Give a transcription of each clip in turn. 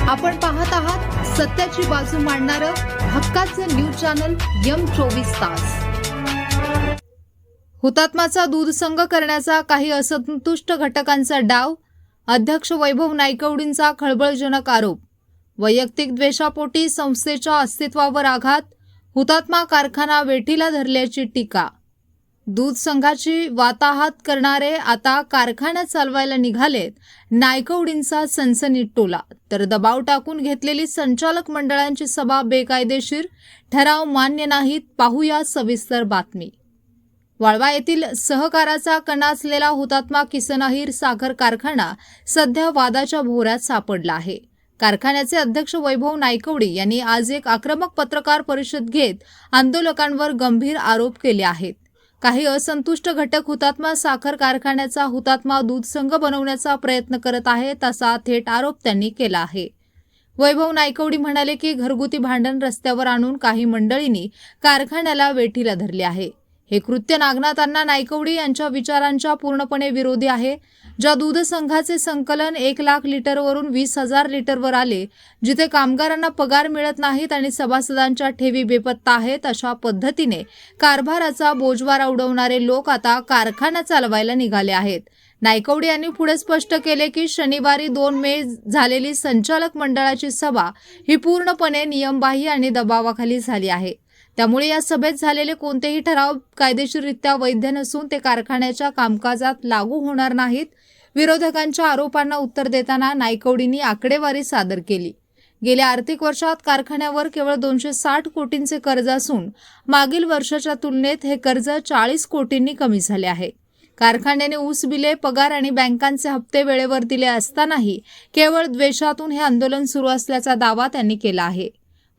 आपण पाहत आहात सत्याची बाजू मांडणारं हक्काचं न्यूज चॅनल M24 तास। हुतात्माचा दूध संघ करण्याचा काही असंतुष्ट घटकांचा डाव, अध्यक्ष वैभव नायकवडींचा खळबळजनक आरोप, वैयक्तिक द्वेषापोटी संस्थेच्या अस्तित्वावर आघात, हुतात्मा कारखाना वेठीला धरल्याची टीका। दूध संघाची वाताहत करणारे आता कारखाना चालवायला निघालेत, नायकवडींचा सनसनीत टोला। तर दबाव टाकून घेतलेली संचालक मंडळांची सभा बेकायदेशीर, ठराव मान्य नाहीत। पाहूया सविस्तर बातमी। वाळवा येथील सहकाराचा कणा असलेला हुतात्मा किसन अहिर साखर कारखाना सध्या वादाच्या भोवऱ्यात सापडला आहे। कारखान्याचे अध्यक्ष वैभव नायकवडी यांनी आज एक आक्रमक पत्रकार परिषद घेत आंदोलकांवर गंभीर आरोप केले आहेत। काही असंतुष्ट घटक हुतात्मा साखर कारखान्याचा हुतात्मा दूध संघ बनवण्याचा प्रयत्न करत आहेत, असा थेट आरोप त्यांनी केला आहे। वैभव नायकवडी म्हणाले की घरगुती भांडण रस्त्यावर आणून काही मंडळींनी कारखान्याला वेठीला धरले आहे। हे कृत्य नागनाथ अण्णा नायकवडी यांच्या विचारांच्या पूर्णपणे विरोधी आहे। ज्या दूध संघाचे संकलन 1 लाख लिटरवरून 20,000 लिटरवर आले, जिथे कामगारांना पगार मिळत नाहीत आणि सभासदांच्या ठेवी बेपत्ता आहेत, अशा पद्धतीने कारभाराचा बोजवारा उडवणारे लोक आता कारखाना चालवायला निघाले आहेत। नायकवडी यांनी पुढे स्पष्ट केले की शनिवारी 2 मे झालेली संचालक मंडळाची सभा ही पूर्णपणे नियमबाह्य आणि दबावाखाली झाली आहे। त्यामुळे या सभेत झालेले कोणतेही ठराव कायदेशीररित्या वैध नसून ते कारखान्याच्या कामकाजात लागू होणार नाहीत। विरोधकांच्या आरोपांना उत्तर देताना नायकवडींनी आकडेवारी सादर केली। गेल्या आर्थिक वर्षात कारखान्यावर केवळ 260 कोटींचे कर्ज असून मागील वर्षाच्या तुलनेत हे कर्ज 40 कोटींनी कमी झाले आहे। कारखान्याने ऊस बिले, पगार आणि बँकांचे हप्ते वेळेवर दिले असतानाही केवळ द्वेषातून हे आंदोलन सुरू असल्याचा दावा त्यांनी केला आहे।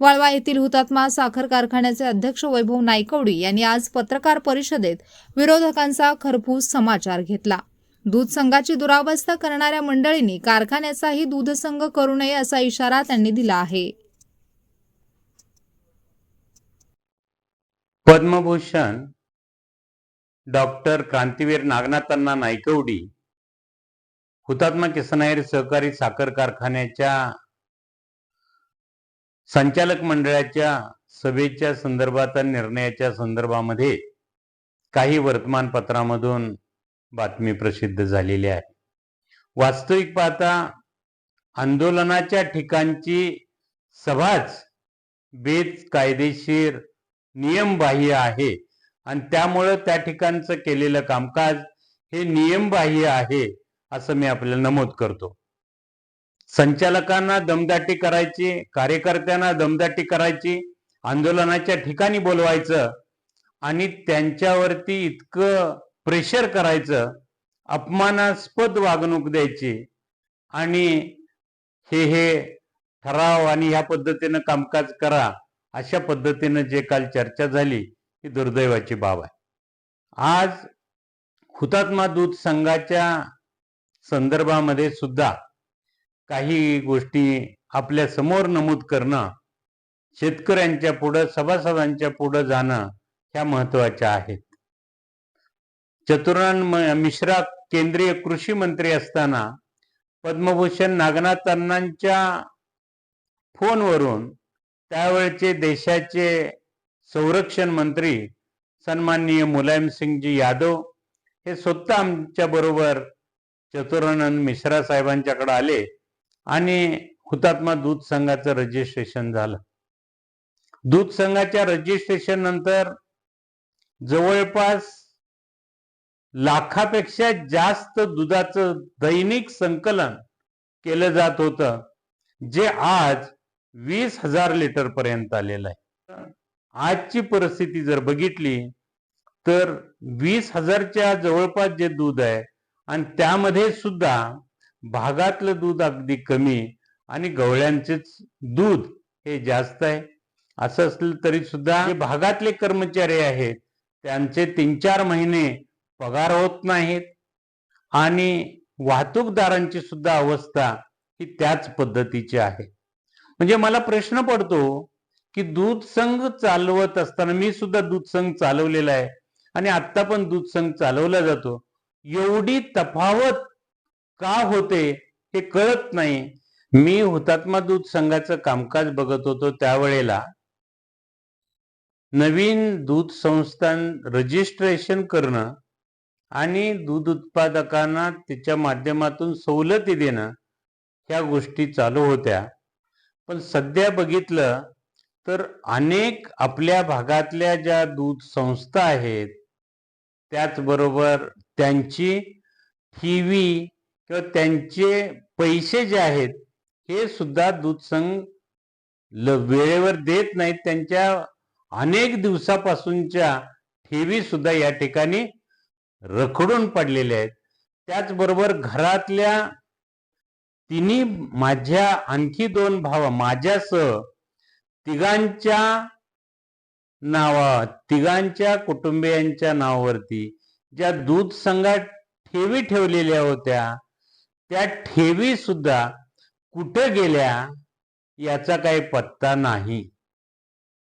वाळवा येथील हुतात्मा साखर कारखान्याचे अध्यक्ष वैभव नायकवडी यांनी आज पत्रकार परिषदेत विरोधकांचा खरपूस समाचार घेतला। दूध संघाची दुरावस्था करणाऱ्या मंडळींनी कारखान्याचाही दूध संघ करू नये असा इशारा त्यांनी दिला आहे। पद्मभूषण डॉक्टर क्रांतीवीर नागनाथ अण्णा नायकवडी हुतात्मा किसन अहिर सहकारी साखर कारखान्याच्या संचालक मंडळाच्या सभेच्या संदर्भात आणि निर्णयाच्या संदर्भामध्ये काही वर्तमानपत्रांमधून बातमी प्रसिद्ध झालेली आहे। वास्तविक पाहता आंदोलनाच्या ठिकाणची सभाच बेकायदेशीर, नियमबाह्य आहे आणि त्यामुळे त्या ठिकाणचं केलेलं कामकाज हे नियमबाह्य आहे असं मी आपल्याला नमूद करतो। संचालकांना दमदाटी करायची, कार्यकर्त्यांना दमदाटी करायची, आंदोलनाच्या ठिकाणी बोलवायचं आणि त्यांच्यावरती इतकं प्रेशर करायचं, अपमानास्पद वागणूक द्यायची आणि हे ठराव आणि ह्या पद्धतीनं कामकाज करा, अशा पद्धतीनं जे काल चर्चा झाली ही दुर्दैवाची बाब आहे। आज हुतात्मा दूध संघाच्या संदर्भामध्ये सुद्धा काही गोष्टी आपल्या समोर नमूद करणं, शेतकऱ्यांच्या पुढे, सभासदांच्या पुढे जाणं ह्या महत्वाच्या आहेत। चतुर्णन मिश्रा केंद्रीय कृषी मंत्री असताना पद्मभूषण नागनाथ अण्णांच्या फोनवरून त्यावेळचे देशाचे संरक्षण मंत्री सन्माननीय मुलायमसिंगजी यादव हे स्वतः आमच्या बरोबर चतुर्णन मिश्रा साहेबांच्याकडे आले आणि हुतात्मा दूध संघाचं रजिस्ट्रेशन झालं। दूध संघाच्या रजिस्ट्रेशन नंतर जवळपास लाखापेक्षा जास्त दुधाचं दैनिक संकलन केलं जात होतं, जे आज 20,000 लिटर पर्यंत आलेलं आहे। आजची परिस्थिती जर बघितली तर 20,000च्या जवळपास जे दूध आहे आणि त्यामध्ये सुद्धा भागातलं दूध अगदी कमी आणि गवळ्यांचेच दूध हे जास्त आहे। असं असलं तरी सुद्धा जे भागातले कर्मचारी आहेत त्यांचे 3-4 महिने पगार होत नाहीत आणि वाहतूकदारांची सुद्धा अवस्था ही त्याच पद्धतीची आहे। म्हणजे मला प्रश्न पडतो की दूध संघ चालवत असताना, मी सुद्धा दूध संघ चालवलेला आहे आणि आता पण दूध संघ चालवला जातो, एवढी तफावत का होते हे कळत नाही। मी हुतात्मा दूध संघाचं कामकाज बघत होतो त्यावेळेला नवीन दूध संस्थान रजिस्ट्रेशन करणं आणि दूध उत्पादकांना त्याच्या माध्यमातून सवलती देणं ह्या गोष्टी चालू होत्या. पण सध्या बघितलं तर अनेक आपल्या भागातल्या ज्या दूध संस्था आहेत त्याचबरोबर त्यांची ठेवी किंवा त्यांचे पैसे जे आहेत हे सुद्धा दूध संघ वेळेवर देत नाहीत. त्यांच्या अनेक दिवसापासूनच्या ठेवी सुद्धा या ठिकाणी रखडून पडलेल्या आहेत. त्याचबरोबर घरातल्या तिन्ही माझ्या आणखी 2 भावा माझ्यासह तिघांच्या कुटुंबियांच्या नावावरती ज्या दूध संघात ठेवी ठेवलेल्या होत्या त्या ठेवी सुद्धा कुठे गेल्या याचा काही पत्ता नाही.